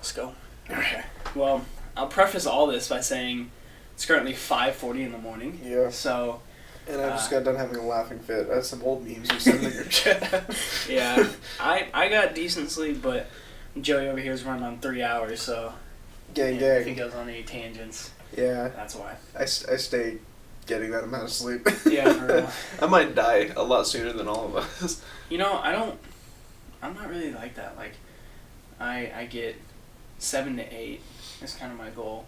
Let's go. Okay. Well, I'll preface all this by saying it's currently 5:40 in the morning. Yeah. So. And I just got done having a laughing fit. That's some old memes you sent in your chat. Yeah. I got decent sleep, but Joey over here is running on 3 hours, so. Gang. If he goes on any tangents. Yeah. That's why. I stay getting that amount of sleep. Yeah, for real. I might die a lot sooner than all of us. You know, I'm not really like that. Like, I get 7 to 8 is kind of my goal.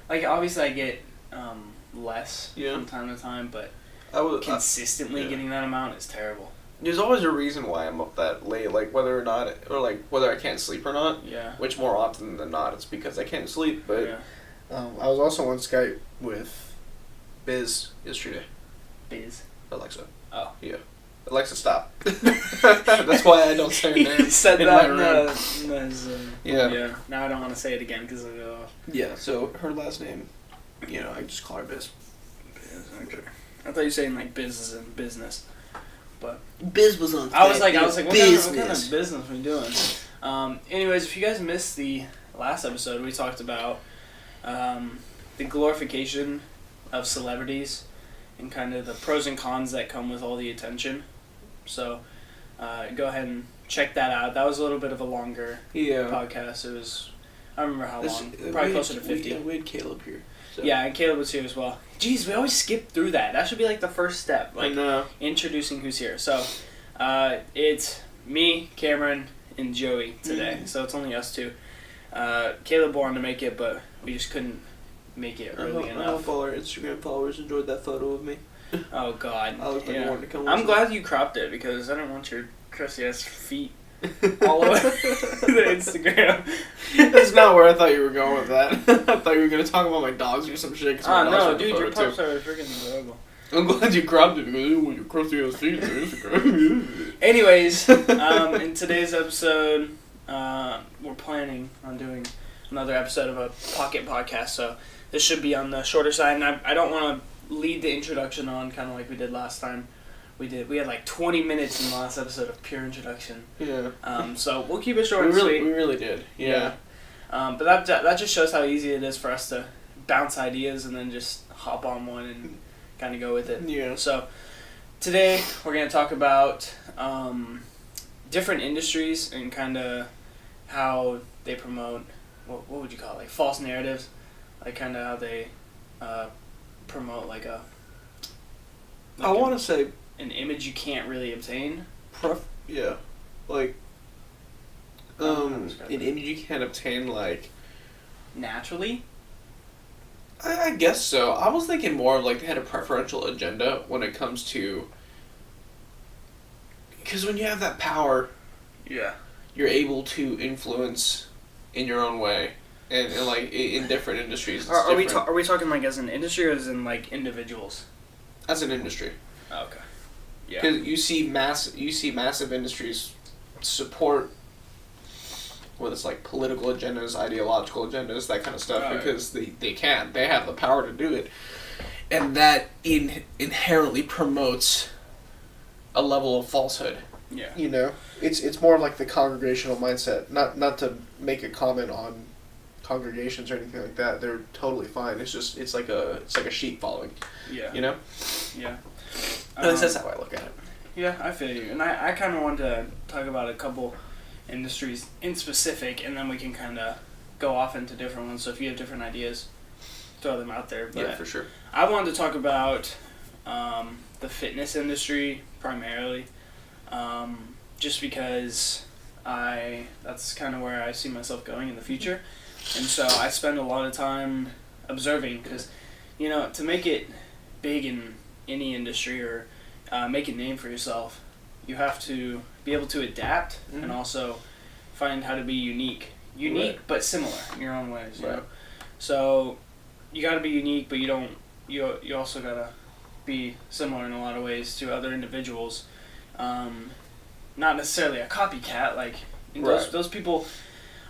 Like, obviously I get less from time to time, but consistently getting that amount is terrible. There's always a reason why I'm up that late, like whether I can't sleep or not. Yeah. Which more often than not, it's because I can't sleep. But yeah. I was also on Skype with Biz yesterday. Biz? Alexa. Oh. Yeah. Alexa, stop. That's why I don't say her name. You said in that my room. Yeah. Now I don't want to say it again because it'll go off. Yeah, so her last name, I just call her Biz. Biz, okay. I thought you were saying like business and business. But Biz was on. I was like, what kind of business are we doing? Anyways, if you guys missed the last episode, we talked about the glorification of celebrities and kind of the pros and cons that come with all the attention. So go ahead and check that out. That was a little bit of a longer podcast. It was, I don't remember how long. Probably closer to 50. We had Caleb here. So. Yeah, and Caleb was here as well. Jeez, we always skip through that. That should be like the first step. Like introducing who's here. So it's me, Cameron, and Joey today. Mm-hmm. So it's only us two. Caleb wanted to make it, but we just couldn't make it early enough. I hope all our Instagram followers enjoyed that photo of me. Oh, God. I looked like I wanted to come. I'm glad you cropped it because I didn't want your crusty-ass feet all over the Instagram. That's not where I thought you were going with that. I thought you were going to talk about my dogs or some shit. No, dude, your pups are freaking adorable. I'm glad you cropped it because your crusty-ass feet on Instagram. Anyways, in today's episode, we're planning on doing another episode of a pocket podcast, so this should be on the shorter side, and I don't want to lead the introduction on kind of like we did last time. We had like 20 minutes in the last episode of pure introduction. Yeah. So we'll keep it short and sweet. We really did. Yeah. But that just shows how easy it is for us to bounce ideas and then just hop on one and kind of go with it. Yeah. So today we're going to talk about different industries and kind of how they promote, what would you call it, like false narratives, like kind of how they promote like I want to say an image you can't really obtain. Yeah, like an image you can't obtain like naturally. I guess so. I was thinking more of like they had a preferential agenda when it comes to, because when you have that power, you're able to influence in your own way, and like in different industries. Are we talking like as an industry or as in like individuals? As an industry. Oh, okay. Yeah. Because you see massive industries support, whether it's like political agendas, ideological agendas, that kind of stuff, because they have the power to do it, and that inherently promotes a level of falsehood. Yeah. It's more like the congregational mindset. Not to make a comment on congregations or anything like that. They're totally fine. It's like a sheep following. Yeah. Yeah. That's how I look at it. Yeah, I feel you. And I kind of wanted to talk about a couple industries in specific, and then we can kind of go off into different ones. So if you have different ideas, throw them out there. But yeah, for sure. I wanted to talk about the fitness industry primarily, just because that's kind of where I see myself going in the future. And so I spend a lot of time observing because, to make it big in any industry or make a name for yourself, you have to be able to adapt and also find how to be unique but similar in your own ways. You know? So you got to be unique, but you also got to be similar in a lot of ways to other individuals. Not necessarily a copycat, like those people.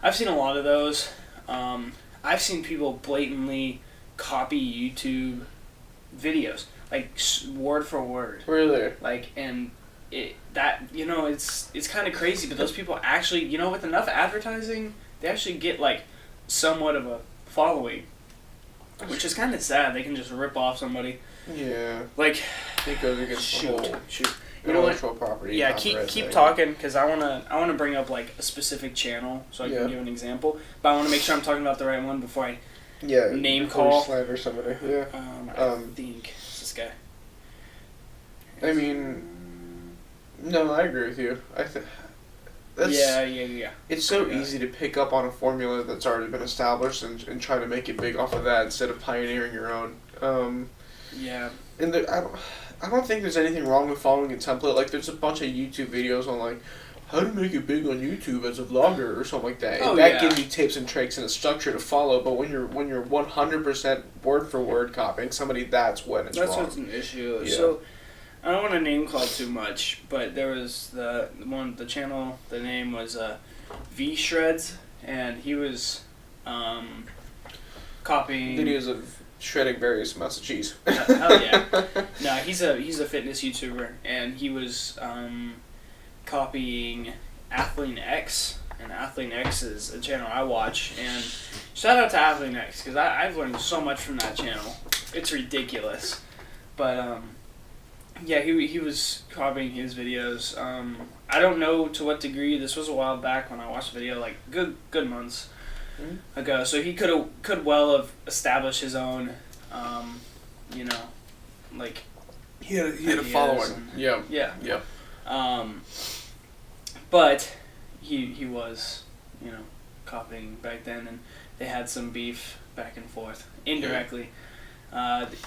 I've seen a lot of those. I've seen people blatantly copy YouTube videos, like word for word. Really? Like, and it's kind of crazy, but those people actually, with enough advertising, they actually get like somewhat of a following, which is kind of sad. They can just rip off somebody. Yeah. Like, It goes against the whole You know what? intellectual property. Yeah, copyright keep thing. talking, because I wanna bring up like a specific channel so I Yeah. can give an example. But I want to make sure I'm talking about the right one before I Yeah. name before you call. slander somebody. Yeah. I think it's this guy. I mean, no, I agree with you. That's, Yeah. It's so Yeah. easy to pick up on a formula that's already been established and try to make it big off of that instead of pioneering your own. Yeah. And I don't think there's anything wrong with following a template. Like, there's a bunch of YouTube videos on, like, how to make it big on YouTube as a vlogger or something like that. Oh, And that yeah. gives you tips and tricks and a structure to follow. But when you're 100% word for word copying somebody, that's when it's That's wrong. what's an issue. Yeah. So I don't want to name call too much, but there was the channel. The name was V Shreds, and he was copying Videos of shredding various amounts of cheese. Hell yeah! No, he's a fitness YouTuber, and he was copying Athlean X, and Athlean X is a channel I watch. And shout out to Athlean X, because I've learned so much from that channel. It's ridiculous, but yeah, he was copying his videos. I don't know to what degree. This was a while back when I watched the video, like good months ago. So he could well have established his own, like He had a ideas following. and- Yeah. yeah. But he was, copying back then, and they had some beef back and forth indirectly.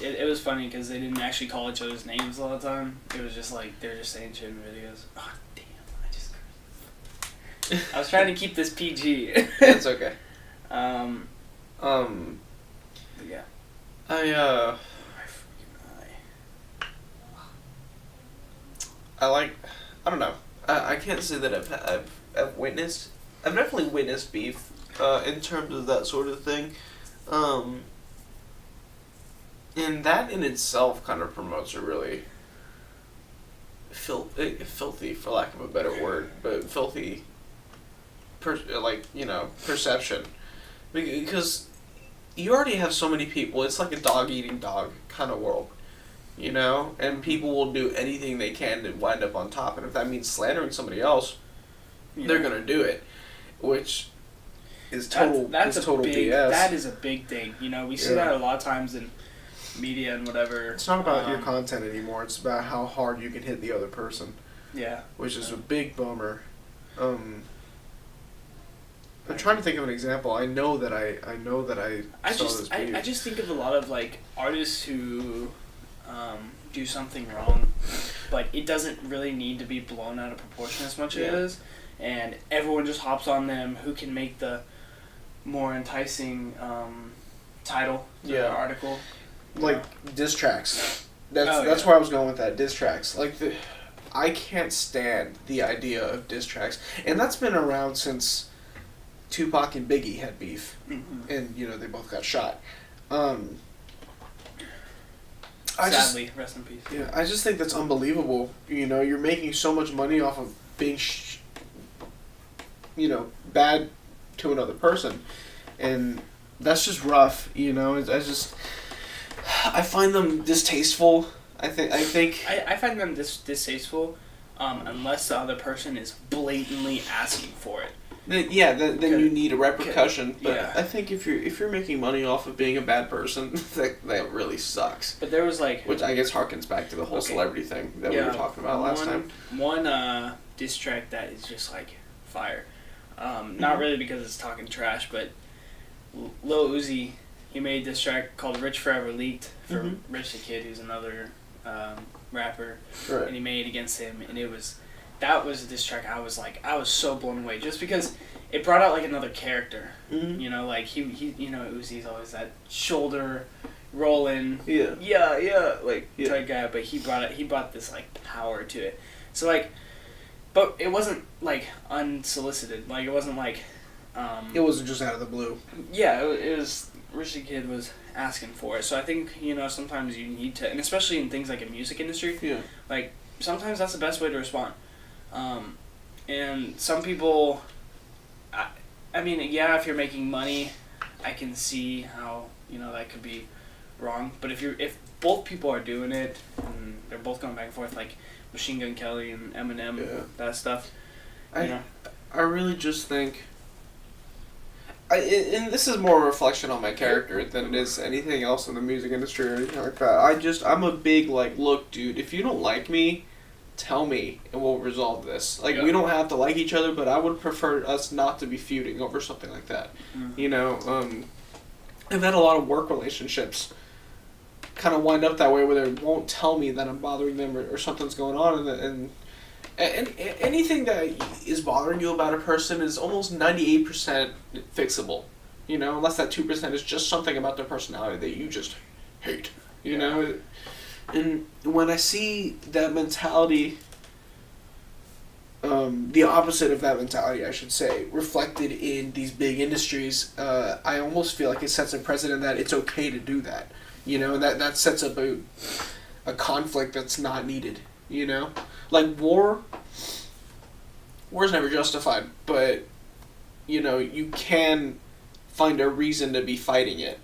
It was funny because they didn't actually call each other's names all the time. It was just like they were just saying shit in videos. Oh damn! I was trying to keep this PG. It's okay. But yeah. I don't know. I can't say that I've witnessed. I've definitely witnessed beef in terms of that sort of thing. And that in itself kind of promotes a really filthy, for lack of a better word, but filthy perception. Because you already have so many people, it's like a dog eating dog kind of world, and people will do anything they can to wind up on top, and if that means slandering somebody else, they're going to do it, which is total big, BS. That is a big thing. We see that a lot of times in media and whatever. It's not about your content anymore, it's about how hard you can hit the other person. Yeah. Which is a big bummer. I'm trying to think of an example. I know that I saw this beef. I just think of a lot of like artists who do something wrong, but it doesn't really need to be blown out of proportion as much as it is, and everyone just hops on them who can make the more enticing title to the article. Like diss tracks. That's where I was going with that, diss tracks. Like I can't stand the idea of diss tracks, and that's been around since Tupac and Biggie had beef, and they both got shot. Sadly, rest in peace. Yeah, I just think that's unbelievable. You're making so much money off of being, bad to another person, and that's just rough. I find them distasteful. I find them distasteful, unless the other person is blatantly asking for it. Then you need a repercussion. But yeah. I think if you're making money off of being a bad person, that really sucks. But there was which I guess harkens back to the whole celebrity thing that we were talking about last time. One diss track that is just like fire. Not really because it's talking trash, but Lil Uzi, he made this track called "Rich Forever" leaked for Rich the Kid, who's another rapper, and he made it against him, and that was a diss track. I was so blown away just because it brought out like another character. Like he Uzi's always that shoulder rolling, type guy, but he brought this like power to it. So like, but it wasn't like unsolicited. Like it wasn't like. It wasn't just out of the blue. Yeah, it was. Rich the Kid was asking for it, so I think sometimes you need to, and especially in things like a music industry. Yeah. Like sometimes that's the best way to respond. And some people, I mean, if you're making money I can see how, that could be wrong. But if both people are doing it and they're both going back and forth, like Machine Gun Kelly and Eminem, that stuff, I really just think, and this is more a reflection on my character than it is anything else in the music industry or anything like that. I'm a big, like, look, dude, if you don't like me, tell me and we'll resolve this. Like, we don't have to like each other, but I would prefer us not to be feuding over something like that. Mm-hmm. I've had a lot of work relationships kind of wind up that way where they won't tell me that I'm bothering them or something's going on, and anything that is bothering you about a person is almost 98% fixable, unless that 2% is just something about their personality that you just hate, know. And when I see that mentality, the opposite of that mentality, I should say, reflected in these big industries, I almost feel like it sets a precedent that it's okay to do that. And that sets up a conflict that's not needed, Like, war's never justified, but, you can find a reason to be fighting it,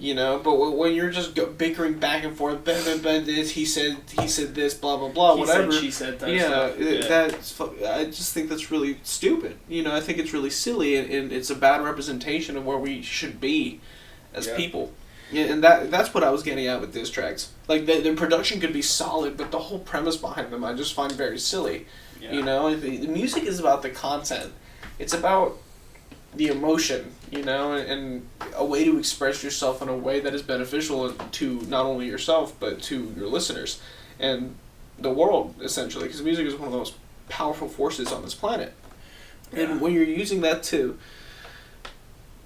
But when you're just bickering back and forth, this, he said this, blah, blah, blah, whatever. She said that. That's, I just think that's really stupid. I think it's really silly, and it's a bad representation of where we should be as people. Yeah, and that's what I was getting at with diss tracks. Like, the production could be solid, but the whole premise behind them I just find very silly. Yeah. The music is about the content. It's about the emotion, and a way to express yourself in a way that is beneficial to not only yourself, but to your listeners and the world, essentially, because music is one of the most powerful forces on this planet. Yeah. And when you're using that to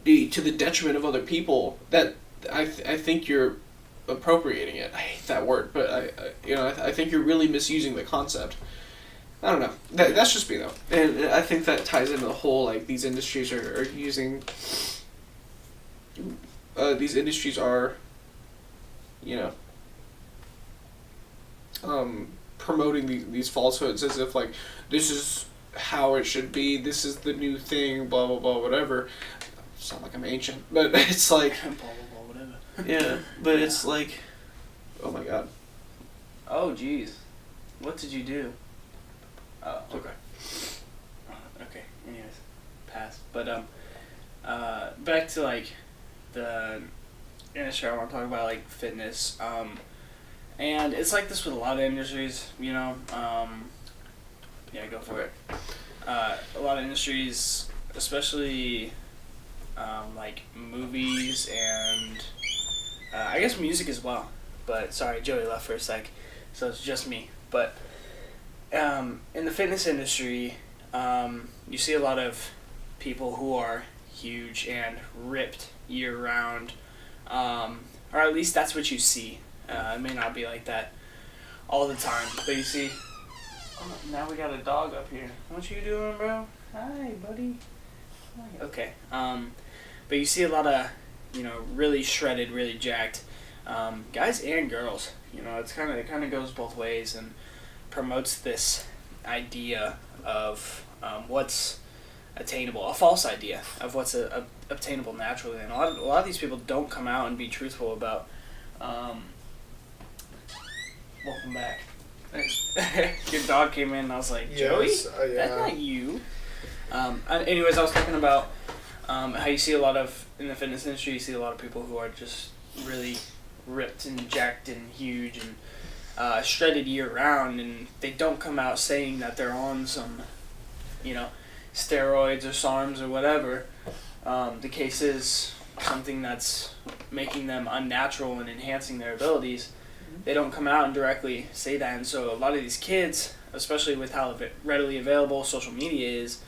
the detriment of other people, that I think you're appropriating it. I hate that word, but I think you're really misusing the concept. I don't know. That's just me, though. And I think that ties into the whole, like, these industries are using... these industries are, promoting these falsehoods as if, like, this is how it should be, this is the new thing, blah, blah, blah, whatever. I sound like I'm ancient, but it's like... blah, blah, blah, whatever. Yeah, but it's like... Oh, my God. Oh, jeez. What did you do? Oh, okay. Okay, anyways. Pass. But, back to, like, the industry I want to talk about, like, fitness. And it's like this with a lot of industries, yeah, go for it. A lot of industries, especially, like, movies and, I guess music as well. But, sorry, Joey left for a sec, so it's just me. But, in the fitness industry, you see a lot of people who are huge and ripped year-round, or at least that's what you see. It may not be like that all the time, but you see... Oh, now we got a dog up here. What you doing, bro? Hi, buddy. Hi. Okay. But you see a lot of, really shredded, really jacked guys and girls. It kind of goes both ways and promotes this idea of what's attainable, a false idea of what's obtainable naturally. And a lot of these people don't come out and be truthful about. Welcome back. Thanks. Your dog came in and I was like, Joey, yes, yeah. That's not you. Anyways, I was talking about how you see a lot of, in the fitness industry, you see a lot of people who are just really ripped and jacked and huge and shredded year-round, and they don't come out saying that they're on some, steroids or SARMs or whatever. The case is something that's making them unnatural and enhancing their abilities. They don't come out and directly say that, and so a lot of these kids, especially with how readily available social media is,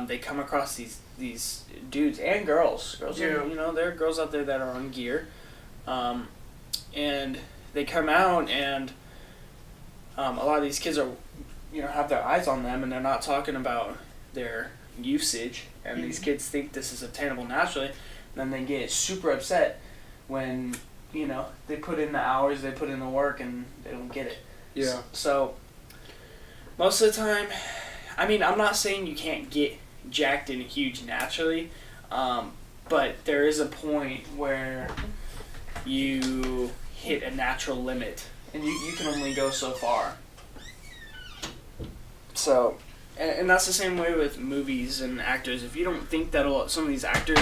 they come across these dudes and girls. There are girls out there that are on gear, and they come out and a lot of these kids are, have their eyes on them, and they're not talking about their usage, and these kids think this is obtainable naturally, and then they get super upset when they put in the hours, they put in the work, and they don't get it. Yeah. So, most of the time, I'm not saying you can't get jacked and huge naturally, but there is a point where you hit a natural limit, and you can only go so far. So, and that's the same way with movies and actors. If you don't think that some of these actors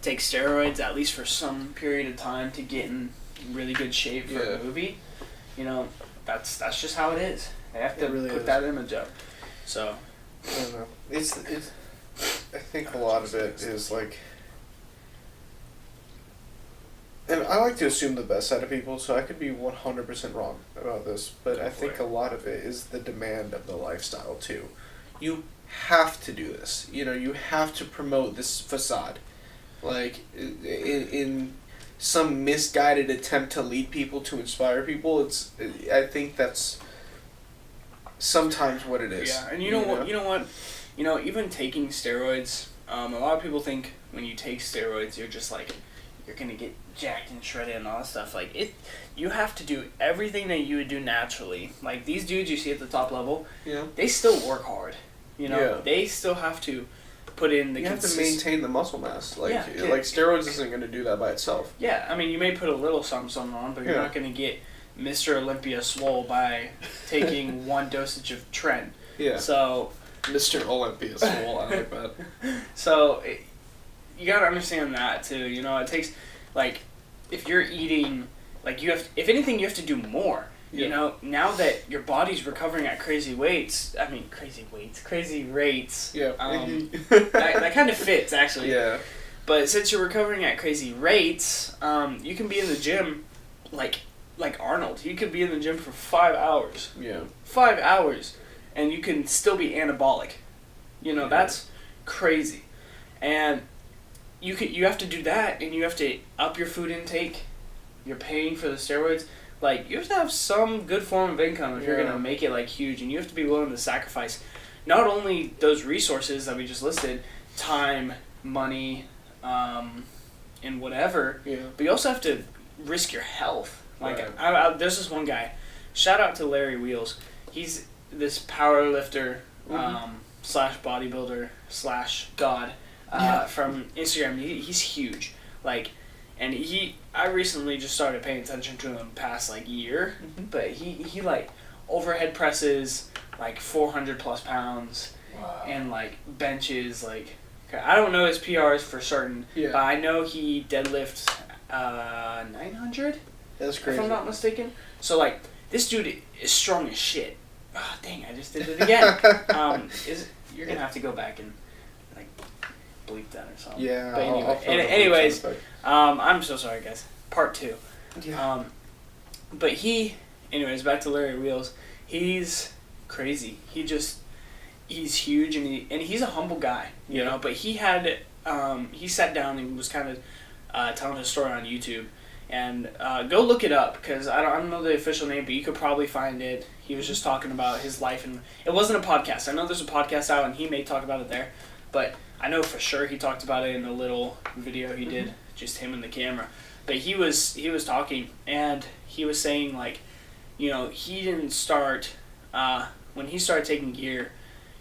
take steroids at least for some period of time to get in really good shape for a movie, you know, that's just how it is. They have to really put that image up. So, I don't know. It's. I think a lot of it is like, and I like to assume the best out of people, so I could be 100% wrong about this, but I think a lot of it is the demand of the lifestyle too. You have to do this. You know, you have to promote this facade. Like, in some misguided attempt to lead people, to inspire people, I think that's sometimes what it is. Yeah, and you know what? Even taking steroids, a lot of people think when you take steroids, you're just like, you're gonna get jacked and shredded and all that stuff. Like, you have to do everything that you would do naturally. Like, these dudes you see at the top level, they still work hard. You know, they still have to put in the. You have to maintain the muscle mass. Like, Yeah. like steroids isn't going to do that by itself. Yeah, I mean, you may put a little something on, but you're not going to get Mr. Olympia swole by taking one dosage of Tren. Yeah. So. Mr. Olympia swole, I like that. So, you got to understand that too. You know, it takes, like, if you're eating, like, if anything, you have to do more. You know, now that your body's recovering at crazy rates. Yeah. that kind of fits, actually. Yeah. But since you're recovering at crazy rates, you can be in the gym like Arnold. You could be in the gym for 5 hours. Yeah. 5 hours, and you can still be anabolic. You know, that's crazy. And you have to do that, and you have to up your food intake. You're paying for the steroids. Like, you have to have some good form of income if you're going to make it, like, huge. And you have to be willing to sacrifice not only those resources that we just listed, time, money, and whatever, but you also have to risk your health. Like, there's this one guy. Shout out to Larry Wheels. He's this power lifter, slash bodybuilder, slash god, from Instagram. He's huge. Like, and I recently just started paying attention to him the past, like, year, but he like, overhead presses, like, 400 plus pounds, and, like, benches, like, I don't know his PRs for certain, but I know he deadlifts, 900? That's crazy. If I'm not mistaken. So, like, this dude is strong as shit. Oh, dang, I just did it again. You're gonna have to go back and, like, bleep that or something. Yeah. But anyway, anyways, I'm so sorry, guys. Part 2. Yeah. But anyways, back to Larry Wheels. He's crazy. He's huge, and he's a humble guy, you know. But he sat down and was kind of telling his story on YouTube. And go look it up, because I don't know the official name, but you could probably find it. He was just talking about his life, and it wasn't a podcast. I know there's a podcast out, and he may talk about it there, but I know for sure he talked about it in the little video he did, just him and the camera. But he was talking, and he was saying, like, you know, he didn't start, when he started taking gear,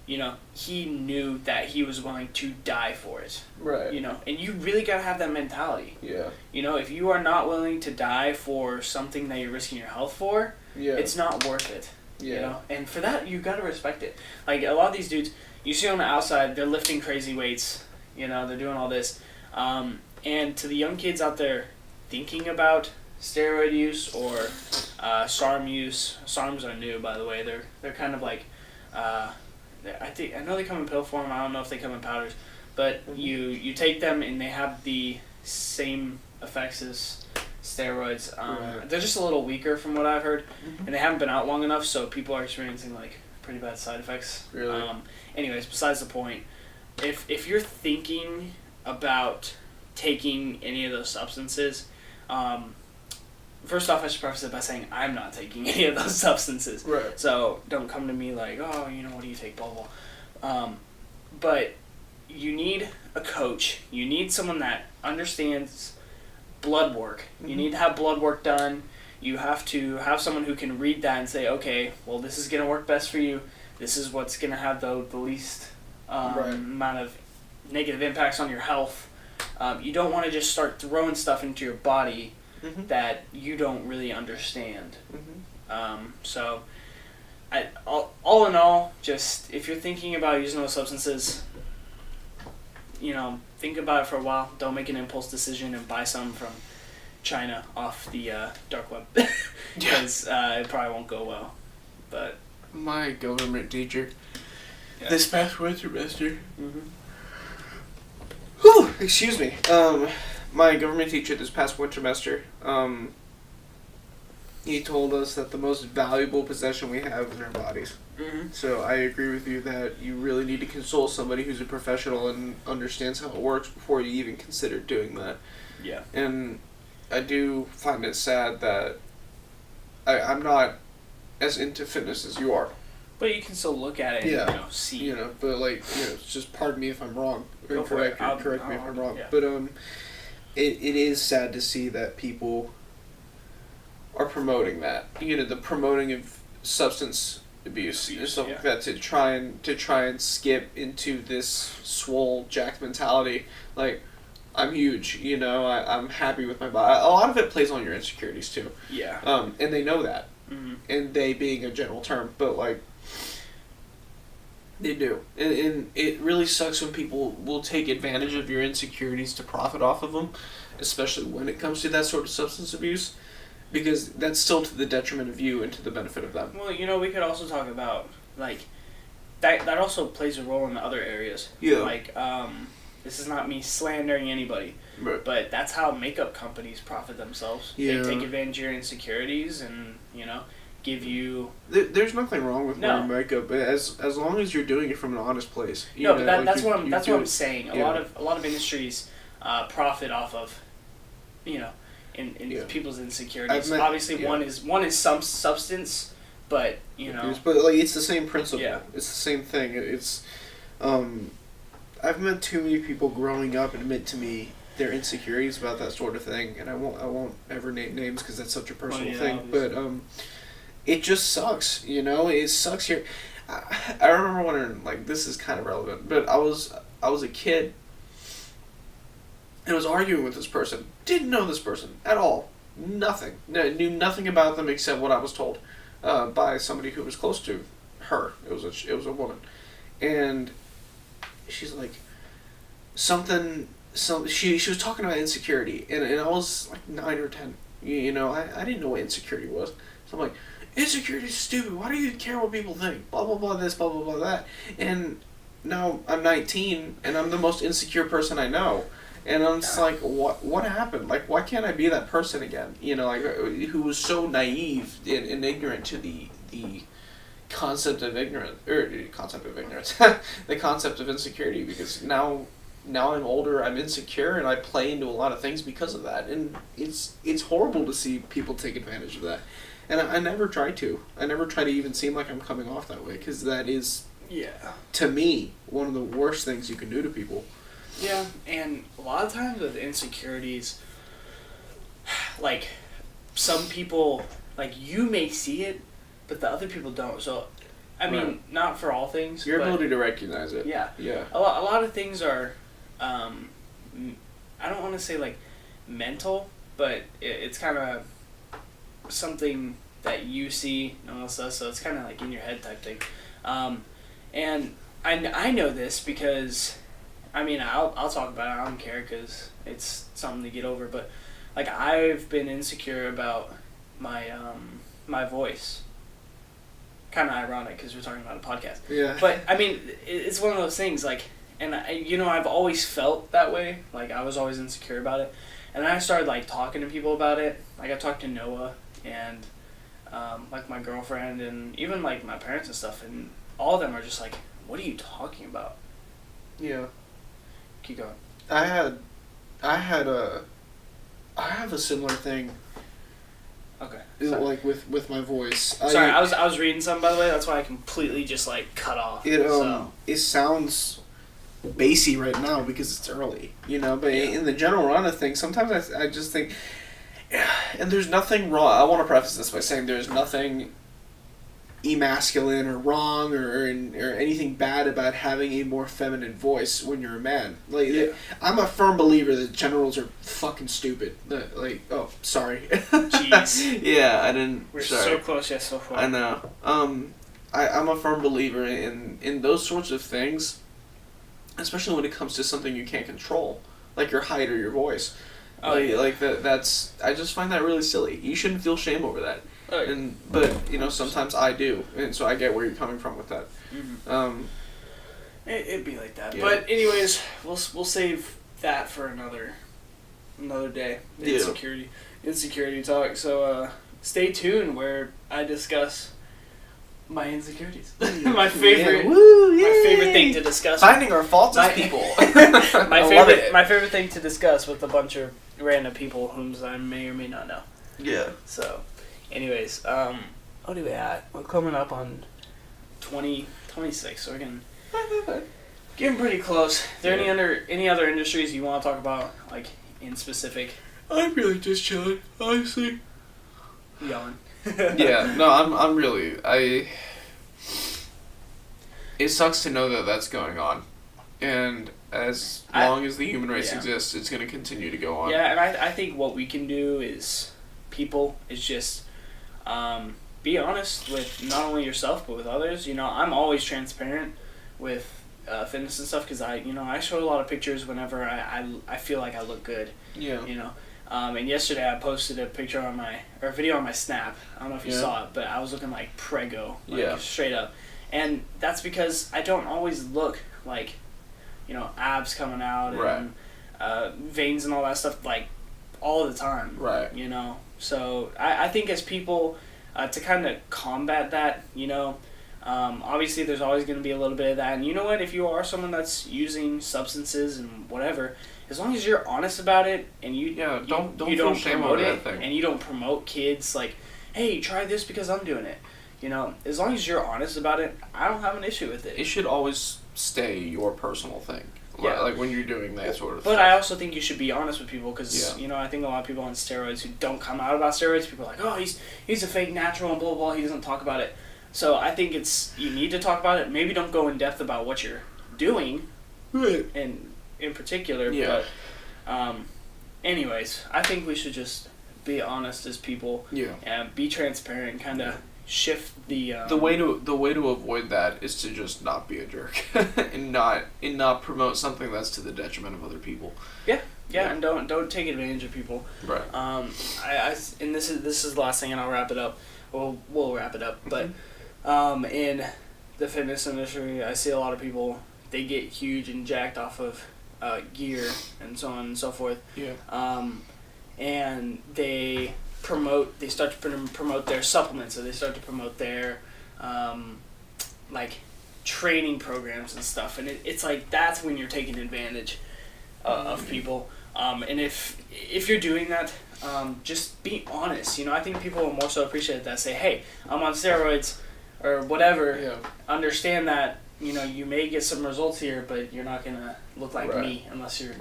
you know, he knew that he was willing to die for it. Right. You know, and you really gotta have that mentality. Yeah. You know, if you are not willing to die for something that you're risking your health for, it's not worth it. Yeah. You know, and for that, you gotta respect it. Like, a lot of these dudes, you see on the outside, they're lifting crazy weights. You know, they're doing all this. And to the young kids out there thinking about steroid use or SARM use, SARMs are new, by the way. They're kind of like, I know they come in pill form. I don't know if they come in powders, but you take them and they have the same effects as steroids. They're just a little weaker from what I've heard, and they haven't been out long enough, so people are experiencing, like, pretty bad side effects. Really? Anyways, besides the point, if you're thinking about taking any of those substances, first off, I should preface it by saying I'm not taking any of those substances. Right. So don't come to me like, oh, you know, what do you take, blah, blah. But you need a coach. You need someone that understands blood work. You need to have blood work done. You have to have someone who can read that and say, okay, well, this is going to work best for you. This is what's going to have the least amount of negative impacts on your health. You don't want to just start throwing stuff into your body Mhm. that you don't really understand. So, all in all, just if you're thinking about using those substances, think about it for a while. Don't make an impulse decision and buy some from China off the dark web, because it probably won't go well. But My government teacher, Yeah. this past winter semester. Mhm. Whew, excuse me. My government teacher this past winter semester, he told us that the most valuable possession we have is our bodies. So I agree with you that you really need to consult somebody who's a professional and understands how it works before you even consider doing that. Yeah. And I do find it sad that I'm not as into fitness as you are. But you can still look at it and Yeah. see. But just pardon me if I'm wrong. Go for it. Correct me if I'm wrong. Yeah. But it is sad to see that people are promoting that. The promoting of substance abuse and stuff like that to try and skip into this swole jacked mentality. Like, I'm huge, I'm happy with my body. A lot of it plays on your insecurities too. Yeah. And they know that. Mm-hmm. And they being a general term, but they do. And it really sucks when people will take advantage of your insecurities to profit off of them, especially when it comes to that sort of substance abuse, because that's still to the detriment of you and to the benefit of them. Well, we could also talk about, that also plays a role in other areas. Yeah. This is not me slandering anybody, Right. but that's how makeup companies profit themselves. Yeah. They take advantage of your insecurities and, give you... There's nothing wrong with No. wearing makeup, as long as you're doing it from an honest place. No, but that's what I'm saying. A Yeah. lot of industries profit off of, in Yeah. people's insecurities. I've met- Obviously, yeah. one is some substance, but But it's the same principle. Yeah. It's the same thing. It's, I've met too many people growing up admit to me their insecurities about that sort of thing, and I won't ever name names because that's such a personal thing. obviously. But it just sucks. It sucks here. I remember wondering, this is kind of relevant, but I was a kid. And I was arguing with this person. Didn't know this person at all. Nothing. Knew nothing about them except what I was told by somebody who was close to her. It was a woman, and she's like she was talking about insecurity, and I was like 9 or 10. I didn't know what insecurity was. So I'm like, insecurity is stupid. Why do you care what people think? Blah blah blah this, blah blah blah that. And now I'm 19 and I'm the most insecure person I know. And I'm just like, what happened? Why can't I be that person again? Who was so naive and ignorant to the concept of ignorance, the concept of insecurity. Because now I'm older, I'm insecure, and I play into a lot of things because of that. And it's horrible to see people take advantage of that. And I never try to. I never try to even seem like I'm coming off that way, because that is, to me, one of the worst things you can do to people. Yeah, and a lot of times with insecurities, some people, you may see it, but the other people don't. So, I mean, Right. not for all things. Your but ability to recognize it. Yeah. Yeah. A lot of things are, I don't want to say mental, but it's kind of something that you see, no one else does, so it's kind of in your head type thing. And I know this because, I'll talk about it. I don't care because it's something to get over. But I've been insecure about my my voice. Kind of ironic because we're talking about a podcast. Yeah. But it's one of those things. And I've always felt that way. I was always insecure about it, and then I started talking to people about it. I talked to Noah and my girlfriend and even my parents and stuff, and all of them are just "What are you talking about?" Yeah. Keep going. I have a similar thing. Okay. Sorry. With my voice. Sorry, I was reading something, by the way. That's why I completely just cut off. It sounds bassy right now because it's early, But in the general run of things, sometimes I just think, and there's nothing wrong. I want to preface this by saying there's nothing emasculine or wrong or anything bad about having a more feminine voice when you're a man. Like, I'm a firm believer that generals are fucking stupid. Like, oh, sorry. Jeez. Yeah, I didn't. We're sorry. so close yet so far. I know. I'm a firm believer in those sorts of things, especially when it comes to something you can't control, like your height or your voice. Oh, yeah. Like that's I just find that really silly. You shouldn't feel shame over that. Oh, yeah. But sometimes I do, and so I get where you're coming from with that. Mm-hmm. It'd be like that. Yeah. But anyways, we'll save that for another day. Insecurity talk. So stay tuned where I discuss my insecurities. my favorite thing to discuss. Finding our faults as people. my favorite thing to discuss with a bunch of random people whom I may or may not know. Yeah. So, anyways, what are we at? We're coming up on 26, so we're getting pretty close. Are there any other industries you want to talk about, like in specific? I'm really just chilling, honestly. Yelling. Yeah, no, I'm really it sucks to know that that's going on, and as long as the human race exists, it's going to continue to go on. Yeah, and I think what we can do is just be honest with not only yourself but with others. I'm always transparent with fitness and stuff because I show a lot of pictures whenever I feel like I look good. Yeah. And yesterday I posted a video on my Snap. I don't know if you saw it, but I was looking like prego, straight up. And that's because I don't always look like, abs coming out and veins and all that stuff like all the time. Right. So I think as people, to kind of combat that, obviously there's always going to be a little bit of that. And you know what? If you are someone that's using substances and whatever, as long as you're honest about it and you don't promote it and you don't promote kids like, hey, try this because I'm doing it. As long as you're honest about it, I don't have an issue with it. It should always stay your personal thing. Yeah. Like when you're doing that sort of But stuff. I also think you should be honest with people because, I think a lot of people on steroids who don't come out about steroids, people are like, oh, he's a fake natural and blah, blah, blah, he doesn't talk about it. So I think you need to talk about it. Maybe don't go in depth about what you're doing in particular. Yeah. But anyways, I think we should just be honest as people. Yeah. And be transparent, kind of shift the way to avoid that is to just not be a jerk and not promote something that's to the detriment of other people. Yeah, and don't take advantage of people. Right. And this is the last thing, and I'll wrap it up. We'll wrap it up. But in the fitness industry, I see a lot of people, they get huge and jacked off of gear and so on and so forth. Yeah. And they start to promote their supplements, or they start to promote their like training programs and stuff, and it's like that's when you're taking advantage of people. And if you're doing that, just be honest. I think people will more so appreciate that. Say, hey, I'm on steroids or whatever. Yeah. Understand that you may get some results here, but you're not gonna look like me unless you're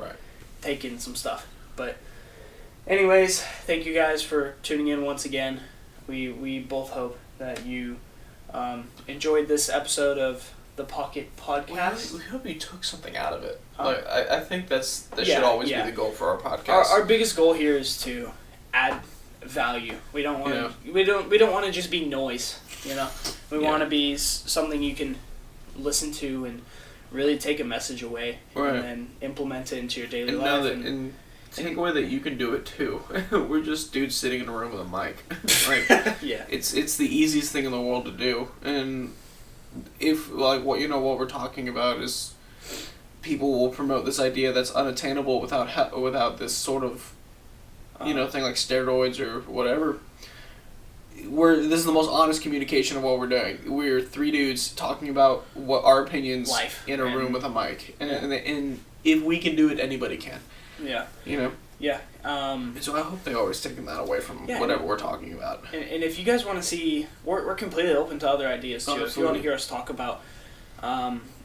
taking some stuff. But anyways, thank you guys for tuning in once again. We both hope that you enjoyed this episode of the Pocket Podcast. We hope you took something out of it. I think that should always be the goal for our podcast. Our biggest goal here is to add value. We don't want to. We don't want to just be noise. We want to be something you can listen to and really take a message away and then implement it into your daily life. And take away that you can do it too. We're just dudes sitting in a room with a mic. Yeah. It's the easiest thing in the world to do. And if what we're talking about is people will promote this idea that's unattainable without this sort of thing like steroids or whatever. This is the most honest communication of what we're doing. We're three dudes talking about what our opinions in a room with a mic, and if we can do it, anybody can. Yeah. Yeah. So I hope they always taking that away from whatever we're talking about. And if you guys want to see, we're completely open to other ideas too. If you want to hear us talk about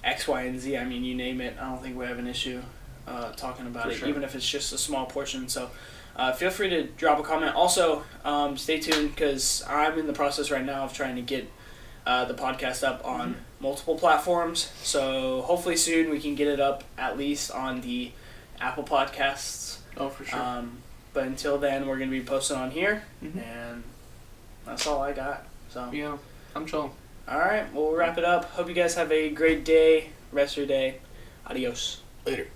X, Y, and Z, I mean, you name it. I don't think we have an issue talking about it, even if it's just a small portion. So feel free to drop a comment. Also, stay tuned because I'm in the process right now of trying to get the podcast up on multiple platforms. So hopefully soon we can get it up at least on the Apple Podcasts. Oh, for sure. But until then, we're going to be posting on here, Mhm. and that's all I got. So Yeah, I'm chill. all right, well, we'll wrap it up. Hope you guys have a great day, rest of your day. Adios. Later.